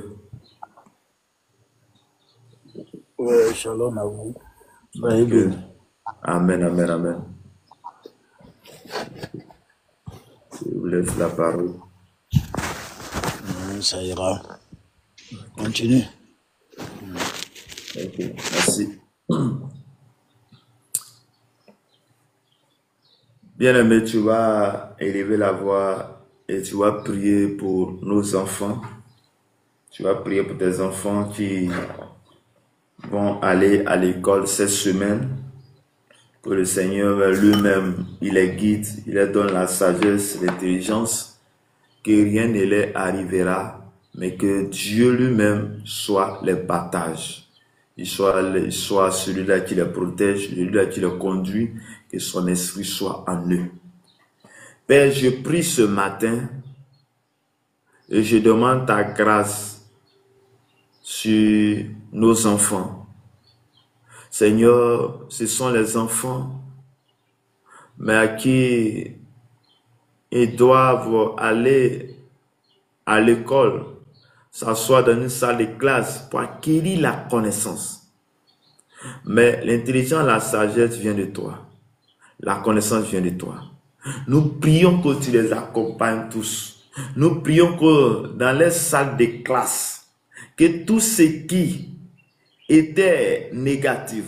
Oui, shalom à vous. Soyez Que- bénis. Amen, amen, amen. Je vous laisse la parole. Ça ira. Continue. Ok, merci. Bien-aimé, tu vas élever la voix et tu vas prier pour nos enfants. Tu vas prier pour tes enfants qui vont aller à l'école cette semaine. Que le Seigneur lui-même, il les guide, il leur donne la sagesse, l'intelligence, que rien ne leur arrivera, mais que Dieu lui-même soit les partage. Il soit celui-là qui les protège, celui-là qui les conduit, que son esprit soit en eux. Père, je prie ce matin et je demande ta grâce sur nos enfants. Seigneur, ce sont les enfants, mais à qui ils doivent aller à l'école, s'asseoir dans une salle de classe pour acquérir la connaissance. Mais l'intelligence, la sagesse vient de toi. La connaissance vient de toi. Nous prions que tu les accompagnes tous. Nous prions que dans les salles de classe, que tout ce qui était négatif,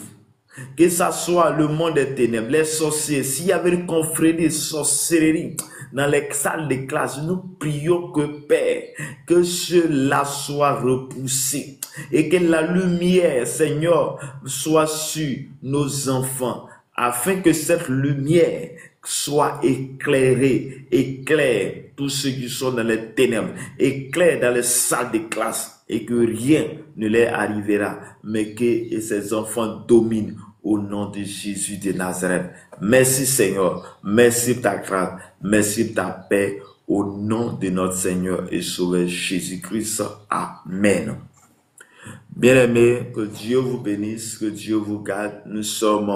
que ce soit le monde des ténèbres, les sorciers, s'il y avait une confrérie de sorcellerie dans les salles de classe, nous prions que Père, que cela soit repoussé et que la lumière, Seigneur, soit sur nos enfants, afin que cette lumière soit éclairée, éclaire tous ceux qui sont dans les ténèbres, éclaire dans les salles de classe et que rien ne leur arrivera, mais que ces enfants dominent au nom de Jésus de Nazareth. Merci Seigneur, merci pour ta grâce, merci pour ta paix, au nom de notre Seigneur et Sauveur Jésus-Christ. Amen. Bien-aimés, que Dieu vous bénisse, que Dieu vous garde. Nous sommes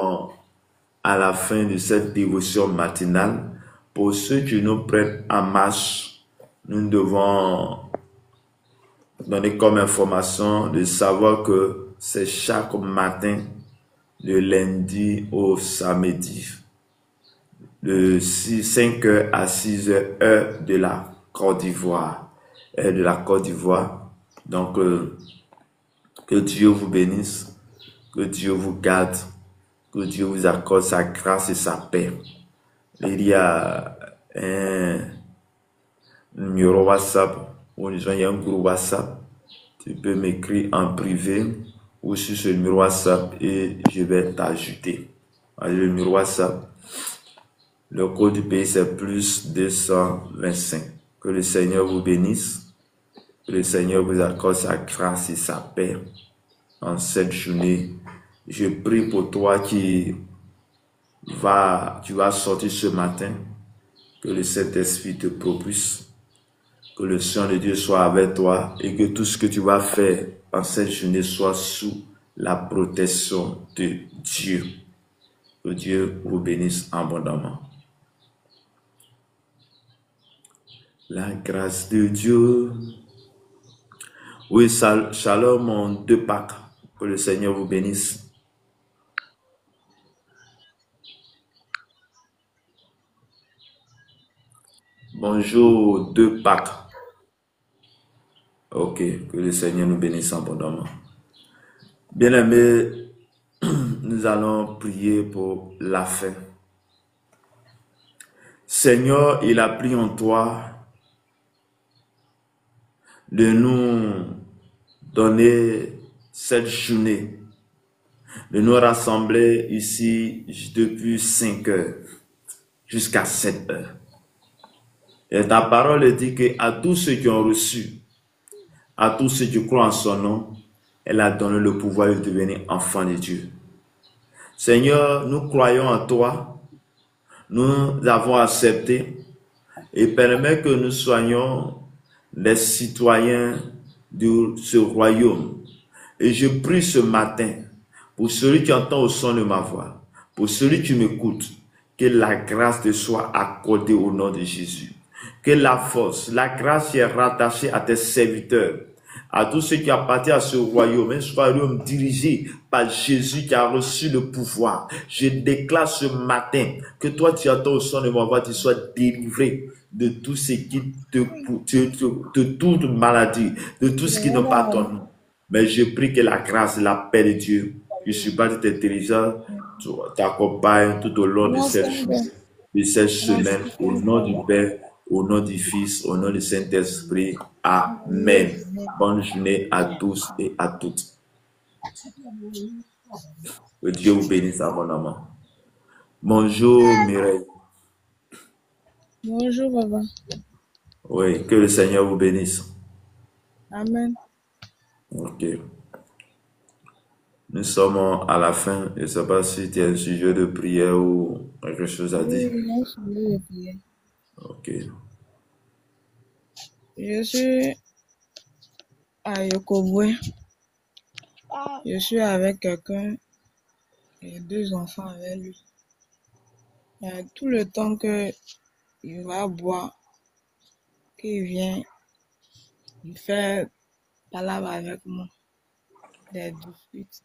à la fin de cette dévotion matinale. Pour ceux qui nous prêtent en marche, nous devons donner comme information de savoir que c'est chaque matin, de lundi au samedi, de 5h à 6h, heure de la Côte d'Ivoire. Donc, que Dieu vous bénisse, que Dieu vous garde, que Dieu vous accorde sa grâce et sa paix. Il y a un numéro WhatsApp, ou il y a un groupe WhatsApp. Tu peux m'écrire en privé ou sur ce numéro WhatsApp et je vais t'ajouter. Le numéro WhatsApp, le code du pays c'est plus 225. Que le Seigneur vous bénisse, que le Seigneur vous accorde sa grâce et sa paix en cette journée. Je prie pour toi tu vas sortir ce matin, que le Saint-Esprit te propulse, que le Saint de Dieu soit avec toi et que tout ce que tu vas faire en cette journée soit sous la protection de Dieu. Que Dieu vous bénisse abondamment. La grâce de Dieu. Oui, shalom en 2 Pâques. Que le Seigneur vous bénisse. Bonjour 2 Pâques. Ok, que le Seigneur nous bénisse abondamment. Bien-aimés, nous allons prier pour la fin. Seigneur, il a pris en toi de nous donner cette journée, de nous rassembler ici depuis 5 heures jusqu'à 7 heures. Et ta parole dit qu'à tous ceux qui ont reçu, à tous ceux qui croient en son nom, elle a donné le pouvoir de devenir enfants de Dieu. Seigneur, nous croyons en toi, nous avons accepté et permets que nous soyons les citoyens de ce royaume. Et je prie ce matin pour celui qui entend au son de ma voix, pour celui qui m'écoute, que la grâce te soit accordée au nom de Jésus. Que la force, la grâce est rattachée à tes serviteurs, à tous ceux qui appartiennent à ce royaume, un royaume dirigé par Jésus qui a reçu le pouvoir. Je déclare ce matin que toi tu entends au son de ma voix, tu sois délivré de tout ce qui de toute maladie, de tout ce qui n'est pas ton nom. Mais je prie que la grâce et la paix de Dieu, je suis pas de intelligence, t'accompagne tout au long de cette semaine, au nom du Père, au nom du Fils, au nom du Saint-Esprit. Amen. Bonne journée à tous et à toutes. Que Dieu vous bénisse abondamment. Bonjour Mireille. Bonjour, papa. Oui, que le Seigneur vous bénisse. Amen. Ok. Nous sommes à la fin. Je ne sais pas si tu as un sujet de prière ou quelque chose à dire. Oui, un sujet de prière. Ok. Je suis à Yokobwe. Je suis avec quelqu'un et 2 enfants avec lui. Tout le temps qu'il va boire, qu'il vient, il fait palabre avec moi, des disputes.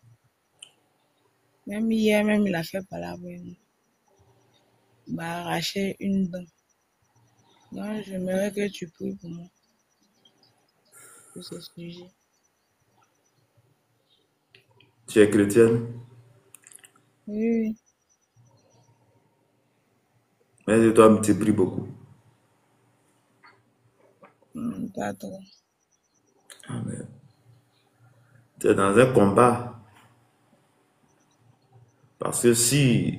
Même hier, il a fait palabre avec moi. Il m'a arraché une dent. Donc, j'aimerais que tu pries pour moi, pour ce sujet. Tu es chrétienne? Oui. Mais toi, tu pries beaucoup. Pas trop. Amen. Tu es dans un combat. Parce que si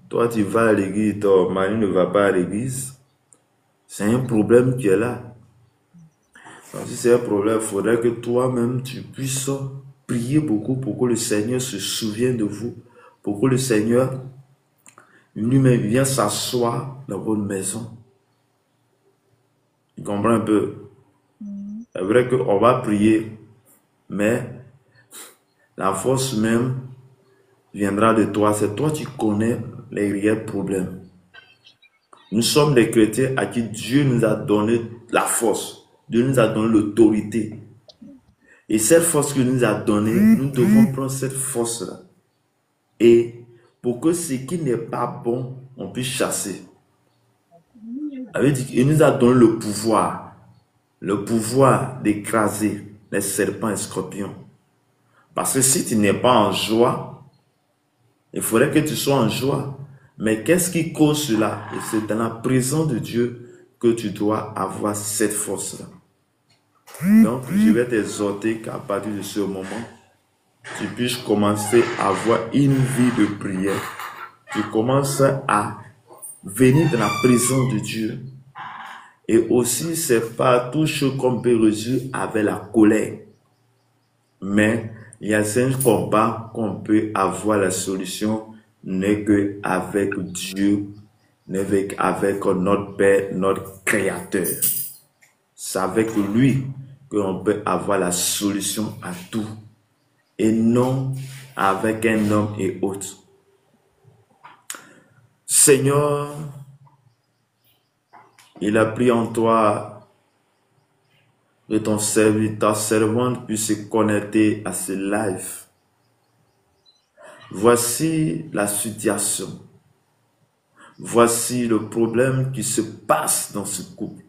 toi tu vas à l'église, ton mari ne va pas à l'église, c'est un problème qui est là. Donc, si c'est un problème, il faudrait que toi-même tu puisses prier beaucoup pour que le Seigneur se souvienne de vous, pour que le Seigneur lui-même vienne s'asseoir dans votre maison. Tu comprends un peu? C'est vrai qu'on va prier, mais la force même viendra de toi. C'est toi qui connais les réels problèmes. Nous sommes des chrétiens à qui Dieu nous a donné la force. Dieu nous a donné l'autorité. Et cette force qu'il nous a donnée, nous devons prendre cette force-là. Et pour que ce qui n'est pas bon, on puisse chasser. Il nous a donné le pouvoir d'écraser les serpents et scorpions. Parce que si tu n'es pas en joie, il faudrait que tu sois en joie. Mais qu'est-ce qui cause cela? Et c'est dans la présence de Dieu que tu dois avoir cette force-là. Donc, je vais t'exhorter qu'à partir de ce moment, tu puisses commencer à avoir une vie de prière. Tu commences à venir dans la présence de Dieu. Et aussi, c'est pas tout ce qu'on peut résoudre avec la colère. Mais il y a un combat qu'on peut avoir la solution, n'est qu'avec Dieu, n'est qu'avec notre Père, notre Créateur. C'est avec lui qu'on peut avoir la solution à tout. Et non avec un homme et autre. Seigneur, il a pris en toi que ton serviteur, ta servante puisse se connecter à ce live. Voici la situation. Voici le problème qui se passe dans ce couple.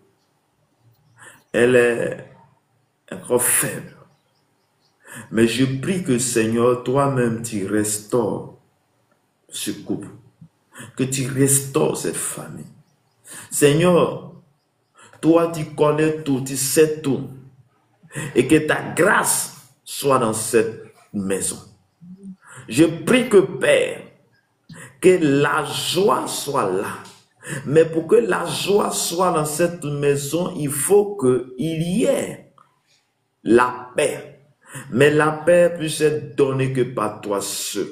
Elle est encore faible. Mais je prie que Seigneur, toi-même, tu restaures ce couple. Que tu restaures cette famille. Seigneur, toi, tu connais tout, tu sais tout. Et que ta grâce soit dans cette maison. Je prie que Père, que la joie soit là. Mais pour que la joie soit dans cette maison, il faut qu'il y ait la paix. Mais la paix puisse être donnée que par toi seul.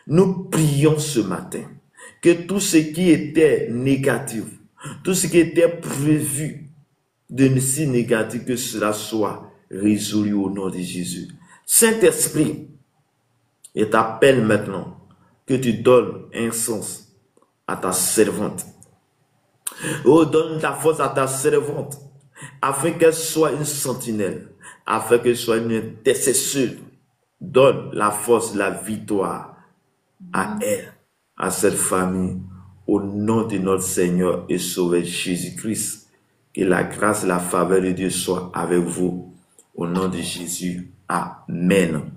Nous prions ce matin que tout ce qui était négatif, tout ce qui était prévu de si négatif, que cela soit résolu au nom de Jésus. Saint-Esprit, je t'appelle maintenant que tu donnes un sens à ta servante. Oh, donne ta force à ta servante, afin qu'elle soit une sentinelle, afin qu'elle soit une intercesseuse. Donne la force, la victoire à elle, à cette famille, au nom de notre Seigneur et Sauveur Jésus-Christ. Que la grâce et la faveur de Dieu soient avec vous, au nom de Jésus. Amen.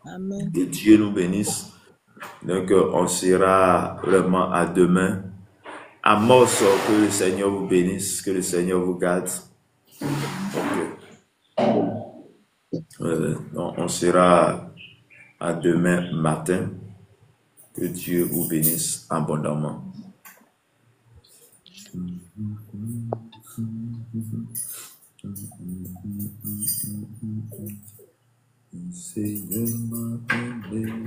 Amen. Que Dieu nous bénisse. Donc, on sera vraiment à demain. Amos, que le Seigneur vous bénisse, que le Seigneur vous garde. Donc, on sera à demain matin. Que Dieu vous bénisse abondamment. Seigneur m'a aimé.